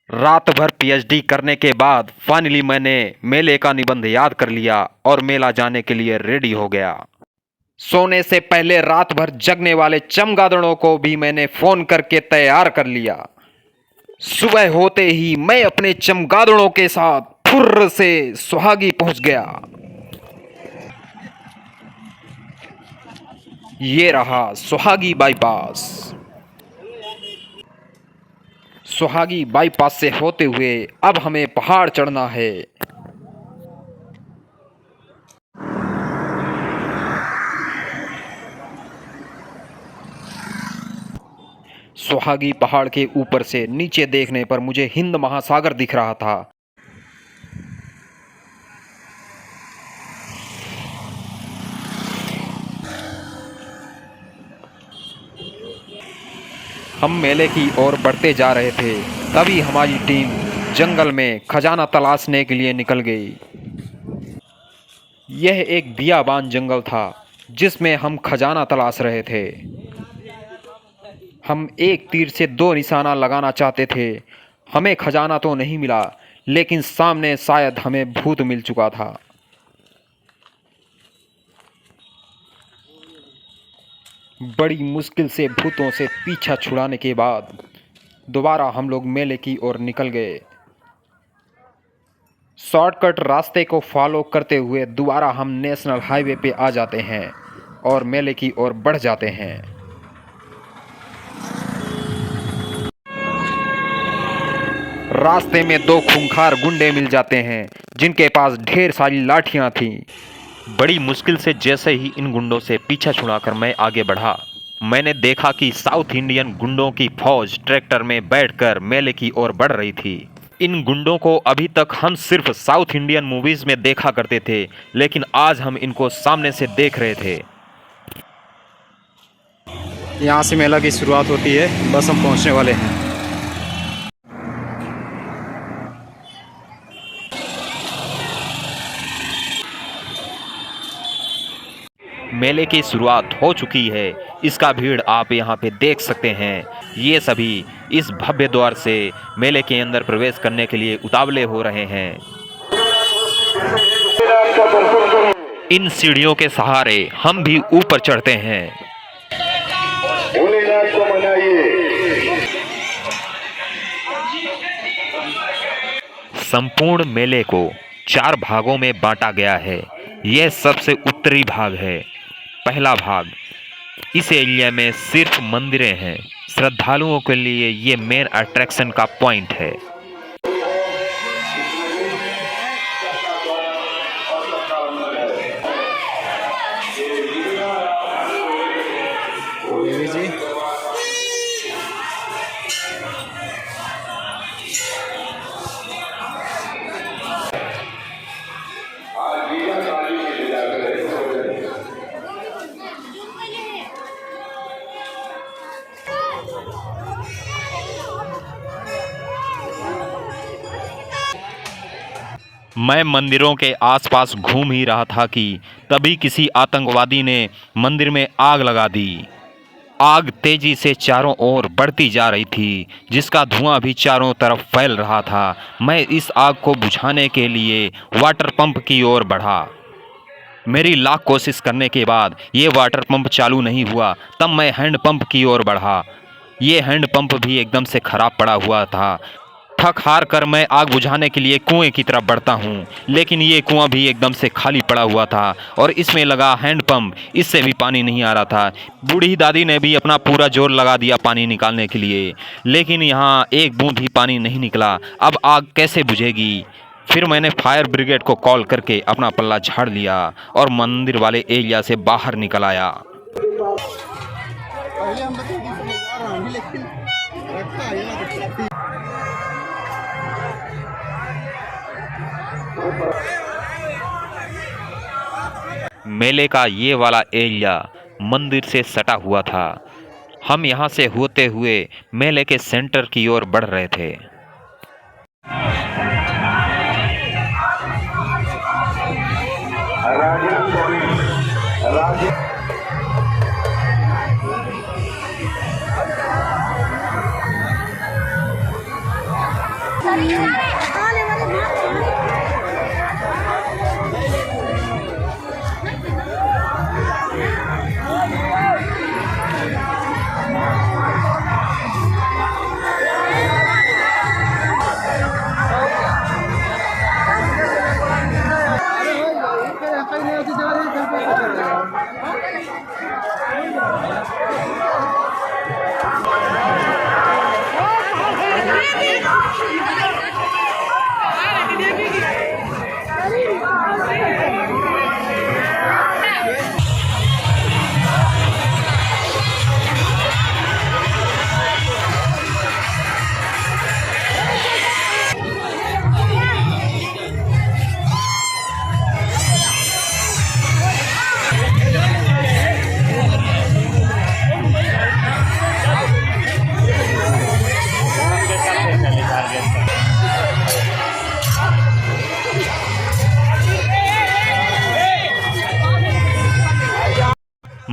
रात भर पीएचडी करने के बाद फाइनली मैंने मेले का निबंध याद कर लिया और मेला जाने के लिए रेडी हो गया। सोने से पहले रात भर जगने वाले चमगादड़ों को भी मैंने फोन करके तैयार कर लिया। सुबह होते ही मैं अपने चमगादड़ों के साथ फुर्र से सुहागी पहुंच गया। ये रहा सुहागी बाईपास। सुहागी बाईपास से होते हुए अब हमें पहाड़ चढ़ना है। सुहागी पहाड़ के ऊपर से नीचे देखने पर मुझे हिंद महासागर दिख रहा था। हम मेले की ओर बढ़ते जा रहे थे, तभी हमारी टीम जंगल में खजाना तलाशने के लिए निकल गई। यह एक बियाबान जंगल था जिसमें हम खजाना तलाश रहे थे। हम एक तीर से दो निशाना लगाना चाहते थे। हमें खजाना तो नहीं मिला, लेकिन सामने शायद हमें भूत मिल चुका था। बड़ी मुश्किल से भूतों से पीछा छुड़ाने के बाद दोबारा हम लोग मेले की ओर निकल गए। शॉर्टकट रास्ते को फॉलो करते हुए दोबारा हम नेशनल हाईवे पे आ जाते हैं और मेले की ओर बढ़ जाते हैं। रास्ते में दो खूंखार गुंडे मिल जाते हैं जिनके पास ढेर सारी लाठियां थीं। बड़ी मुश्किल से जैसे ही इन गुंडों से पीछा छुड़ाकर मैं आगे बढ़ा, मैंने देखा कि साउथ इंडियन गुंडों की फौज ट्रैक्टर में बैठकर मेले की ओर बढ़ रही थी। इन गुंडों को अभी तक हम सिर्फ साउथ इंडियन मूवीज में देखा करते थे, लेकिन आज हम इनको सामने से देख रहे थे। यहाँ से मेला की शुरुआत होती है, बस हम पहुँचने वाले हैं। मेले की शुरुआत हो चुकी है। इसका भीड़ आप यहाँ पे देख सकते हैं। ये सभी इस भव्य द्वार से मेले के अंदर प्रवेश करने के लिए उतावले हो रहे हैं। इन सीढ़ियों के सहारे हम भी ऊपर चढ़ते हैं। संपूर्ण मेले को 4 भागों में बांटा गया है। यह सबसे उत्तरी भाग है। पहला भाग, इस एरिया में सिर्फ मंदिरें हैं। श्रद्धालुओं के लिए ये मेन अट्रैक्शन का पॉइंट है। जी मैं मंदिरों के आसपास घूम ही रहा था कि तभी किसी आतंकवादी ने मंदिर में आग लगा दी। आग तेजी से चारों ओर बढ़ती जा रही थी, जिसका धुआं भी चारों तरफ फैल रहा था। मैं इस आग को बुझाने के लिए वाटर पंप की ओर बढ़ा। मेरी लाख कोशिश करने के बाद ये वाटर पंप चालू नहीं हुआ। तब मैं हैंड पंप की ओर बढ़ा। ये हैंड पंप भी एकदम से खराब पड़ा हुआ था। थक हार कर मैं आग बुझाने के लिए कुएं की तरफ बढ़ता हूँ, लेकिन ये कुआं भी एकदम से खाली पड़ा हुआ था और इसमें लगा हैंड पंप, इससे भी पानी नहीं आ रहा था। बूढ़ी दादी ने भी अपना पूरा जोर लगा दिया पानी निकालने के लिए, लेकिन यहाँ एक बूंद भी पानी नहीं निकला। अब आग कैसे बुझेगी? फिर मैंने फायर ब्रिगेड को कॉल करके अपना पल्ला झाड़ लिया और मंदिर वाले एरिया से बाहर निकल आया। मेले का ये वाला एरिया मंदिर से सटा हुआ था। हम यहाँ से होते हुए मेले के सेंटर की ओर बढ़ रहे थे।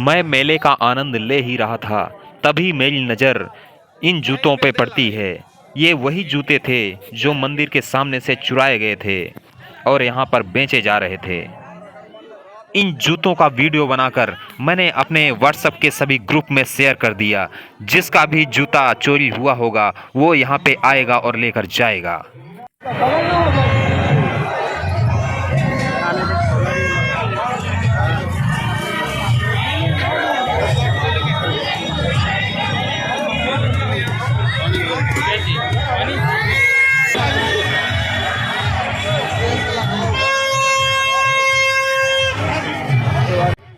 मैं मेले का आनंद ले ही रहा था, तभी मेरी नज़र इन जूतों पे पड़ती है। ये वही जूते थे जो मंदिर के सामने से चुराए गए थे और यहाँ पर बेचे जा रहे थे। इन जूतों का वीडियो बनाकर मैंने अपने व्हाट्सएप के सभी ग्रुप में शेयर कर दिया। जिसका भी जूता चोरी हुआ होगा वो यहाँ पे आएगा और लेकर जाएगा।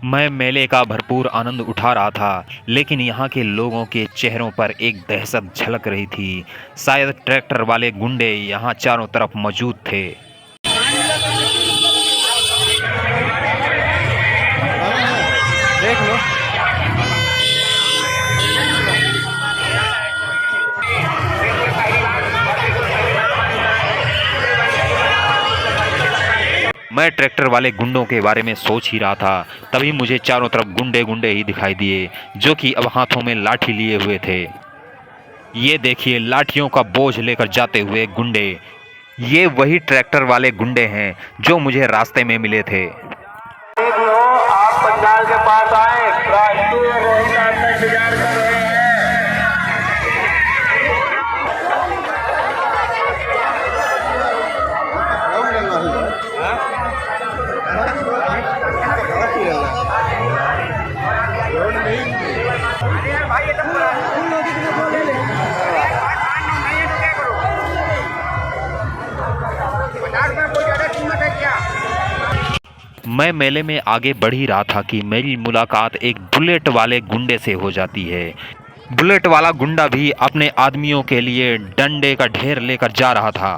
मैं मेले का भरपूर आनंद उठा रहा था, लेकिन यहाँ के लोगों के चेहरों पर एक दहशत झलक रही थी। शायद ट्रैक्टर वाले गुंडे यहाँ चारों तरफ मौजूद थे। देख लो। मैं ट्रैक्टर वाले गुंडों के बारे में सोच ही रहा था, तभी मुझे चारों तरफ गुंडे गुंडे ही दिखाई दिए, जो कि अब हाथों में लाठी लिए हुए थे। ये देखिए, लाठियों का बोझ लेकर जाते हुए गुंडे। ये वही ट्रैक्टर वाले गुंडे हैं जो मुझे रास्ते में मिले थे। आप पंडाल के पास आए, राष्ट्रीय रोहित में इंतजार कर रहे हैं। मैं मेले में आगे बढ़ ही रहा था कि मेरी मुलाकात एक बुलेट वाले गुंडे से हो जाती है। बुलेट वाला गुंडा भी अपने आदमियों के लिए डंडे का ढेर लेकर जा रहा था।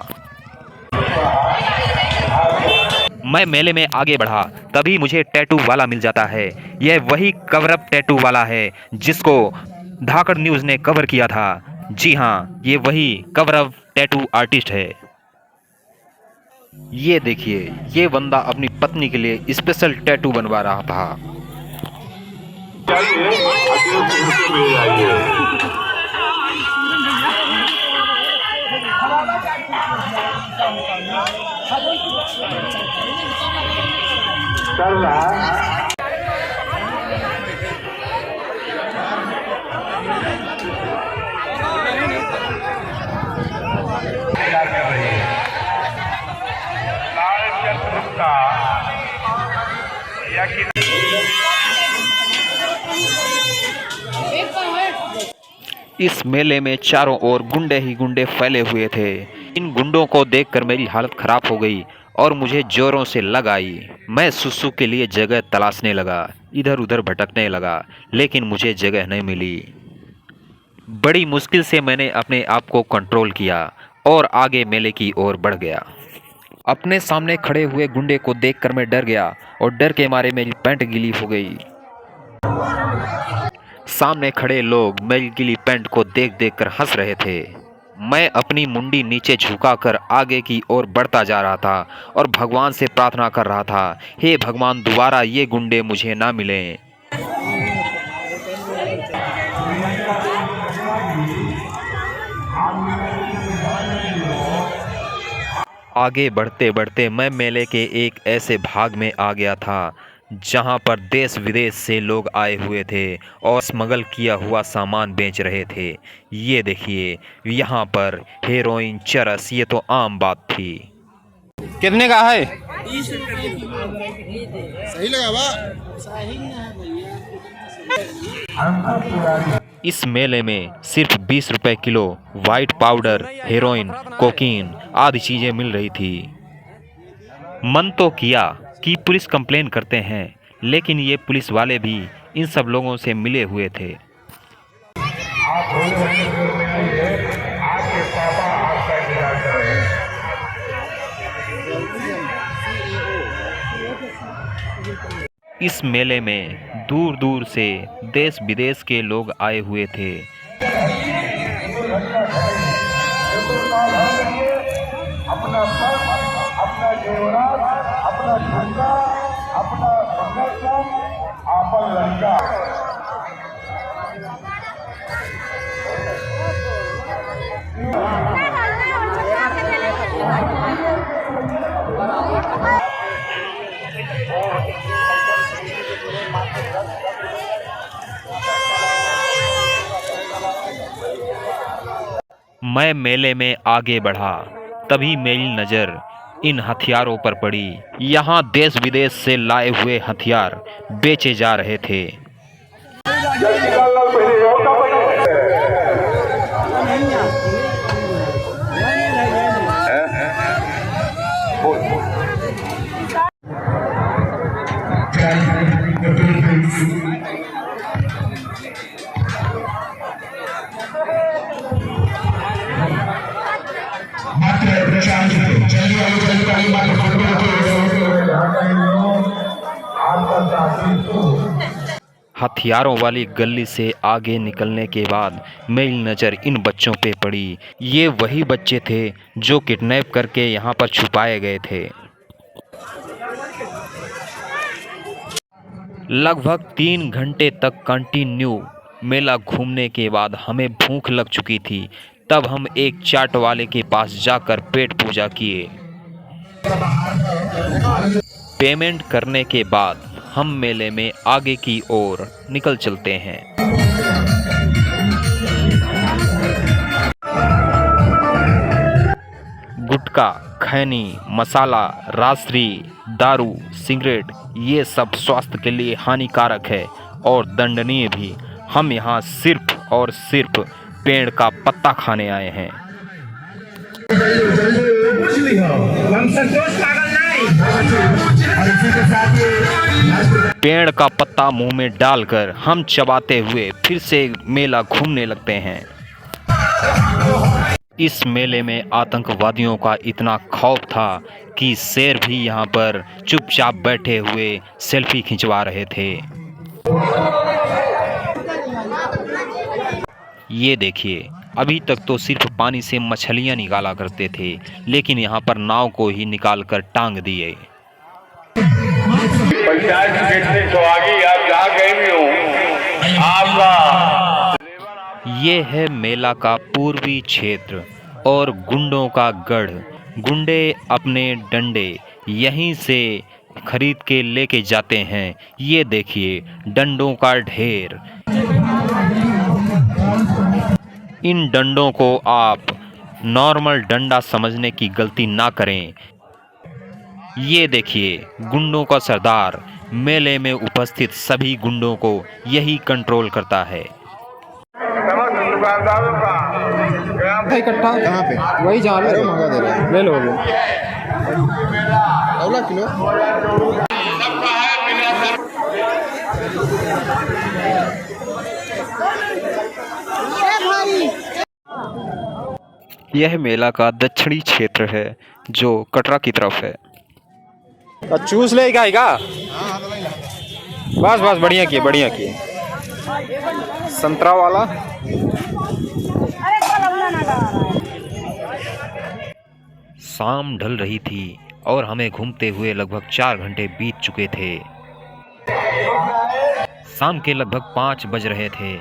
मैं मेले में आगे बढ़ा, तभी मुझे टैटू वाला मिल जाता है। यह वही कवर अप टैटू वाला है जिसको धाकड़ न्यूज़ ने कवर किया था। जी हाँ, ये वही कवर अप टैटू आर्टिस्ट है। ये देखिए, ये बंदा अपनी पत्नी के लिए स्पेशल टैटू बनवा रहा था। चल रहा इस मेले में चारों ओर गुंडे ही गुंडे फैले हुए थे। इन गुंडों को देखकर मेरी हालत खराब हो गई और मुझे जोरों से लग आई। मैं सुसु के लिए जगह तलाशने लगा, इधर उधर भटकने लगा, लेकिन मुझे जगह नहीं मिली। बड़ी मुश्किल से मैंने अपने आप को कंट्रोल किया और आगे मेले की ओर बढ़ गया। अपने सामने खड़े हुए गुंडे को देखकर मैं डर गया और डर के मारे मेरी पैंट गीली हो गई। सामने खड़े लोग मेरी गीली पैंट को देख देख कर हंस रहे थे। मैं अपनी मुंडी नीचे झुकाकर आगे की ओर बढ़ता जा रहा था और भगवान से प्रार्थना कर रहा था, हे भगवान, दोबारा ये गुंडे मुझे ना मिलें। आगे बढ़ते बढ़ते मैं मेले के एक ऐसे भाग में आ गया था जहां पर देश विदेश से लोग आए हुए थे और स्मगल किया हुआ सामान बेच रहे थे। ये देखिए, यहाँ पर हेरोइन, चरस, ये तो आम बात थी। कितने का है? सही लगा बा। इस मेले में सिर्फ 20 रुपए kilo white powder, heroin, cocaine आदि चीजें मिल रही थी। मन तो किया कि पुलिस कंप्लेन करते हैं, लेकिन ये पुलिस वाले भी इन सब लोगों से मिले हुए थे। इस मेले में दूर दूर से देश विदेश के लोग आए हुए थे। मैं मेले में आगे बढ़ा, तभी मेरी नज़र इन हथियारों पर पड़ी। यहाँ देश विदेश से लाए हुए हथियार बेचे जा रहे थे। हथियारों वाली गली से आगे निकलने के बाद मेरी नज़र इन बच्चों पे पड़ी। ये वही बच्चे थे जो किडनैप करके यहाँ पर छुपाए गए थे। लगभग 3 घंटे तक कंटिन्यू मेला घूमने के बाद हमें भूख लग चुकी थी। तब हम एक चाट वाले के पास जाकर पेट पूजा किए। पेमेंट करने के बाद हम मेले में आगे की ओर निकल चलते हैं। गुटखा, खैनी, मसाला, रासरी, दारू, सिगरेट, ये सब स्वास्थ्य के लिए हानिकारक है और दंडनीय भी। हम यहाँ सिर्फ और सिर्फ पेड़ का पत्ता खाने आए हैं। पेड़ का पत्ता मुंह में डालकर हम चबाते हुए फिर से मेला घूमने लगते हैं। इस मेले में आतंकवादियों का इतना खौफ था कि शेर भी यहाँ पर चुपचाप बैठे हुए सेल्फी खिंचवा रहे थे। ये देखिए, अभी तक तो सिर्फ पानी से मछलियाँ निकाला करते थे, लेकिन यहाँ पर नाव को ही निकाल कर टांग दिए। पंचायत कितनी सुहागी, आप जहाँ गए भी हो आपका। ये है मेला का पूर्वी क्षेत्र और गुंडों का गढ़। गुंडे अपने डंडे यहीं से खरीद के लेके जाते हैं। ये देखिए, डंडों का ढेर। इन डंडों को आप नॉर्मल डंडा समझने की गलती ना करें। ये देखिए, गुंडों का सरदार मेले में उपस्थित सभी गुंडों को यही कंट्रोल करता है। दुकानदारों का इकट्ठा कहाँ पे? वही जहाँ अरे मंगा दे रहे ले लो। अगला किलो। यह मेला का दक्षिणी क्षेत्र है जो कटरा की तरफ है। चूस ले का बस बस, बढ़िया किए बढ़िया किए। संतरा वाला शाम ढल रही थी और हमें घूमते हुए लगभग 4 घंटे बीत चुके थे। शाम के लगभग 5 बज रहे थे।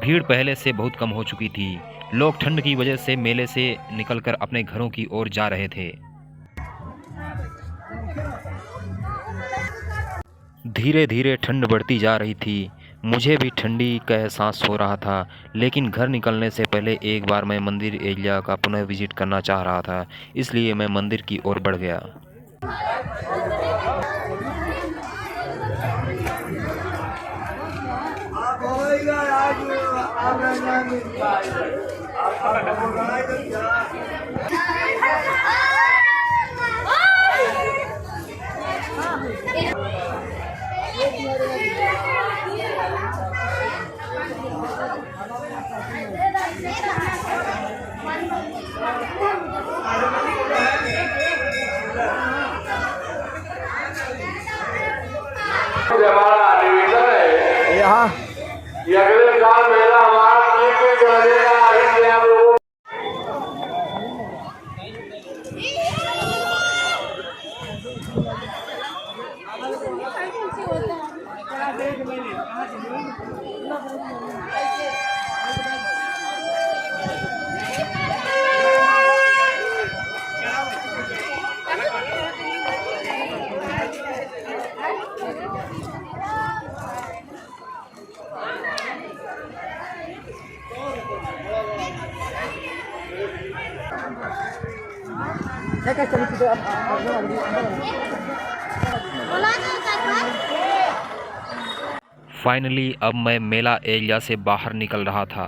भीड़ पहले से बहुत कम हो चुकी थी। लोग ठंड की वजह से मेले से निकलकर अपने घरों की ओर जा रहे थे। धीरे धीरे ठंड बढ़ती जा रही थी। मुझे भी ठंडी का एहसास हो रहा था, लेकिन घर निकलने से पहले एक बार मैं मंदिर एरिया का पुनः विजिट करना चाह रहा था, इसलिए मैं मंदिर की ओर बढ़ गया। हमारा निवेदन है यहाँ कि अगले साल मेला हमारा ठीक चलेगा, इसलिए हम लोगों फाइनली अब मैं मेला एरिया से बाहर निकल रहा था।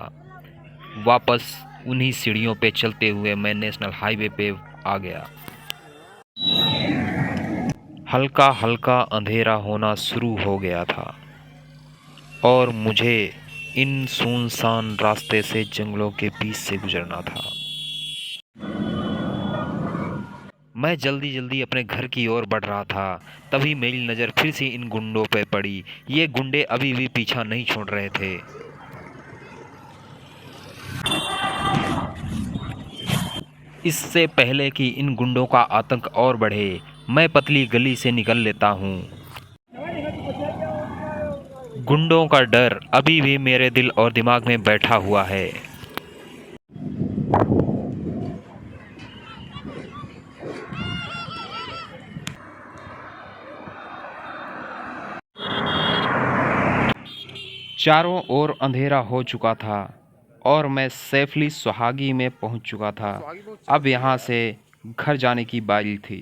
वापस उन्हीं सीढ़ियों पे चलते हुए मैं नेशनल हाईवे पे आ गया। हल्का हल्का अंधेरा होना शुरू हो गया था और मुझे इन सुनसान रास्ते से जंगलों के बीच से गुजरना था। मैं जल्दी जल्दी अपने घर की ओर बढ़ रहा था, तभी मेरी नज़र फिर से इन गुंडों पे पड़ी। ये गुंडे अभी भी पीछा नहीं छोड़ रहे थे। इससे पहले कि इन गुंडों का आतंक और बढ़े, मैं पतली गली से निकल लेता हूँ। गुंडों का डर अभी भी मेरे दिल और दिमाग में बैठा हुआ है। चारों ओर अंधेरा हो चुका था और मैं सेफली सुहागी में पहुंच चुका था। अब यहाँ से घर जाने की बारी थी।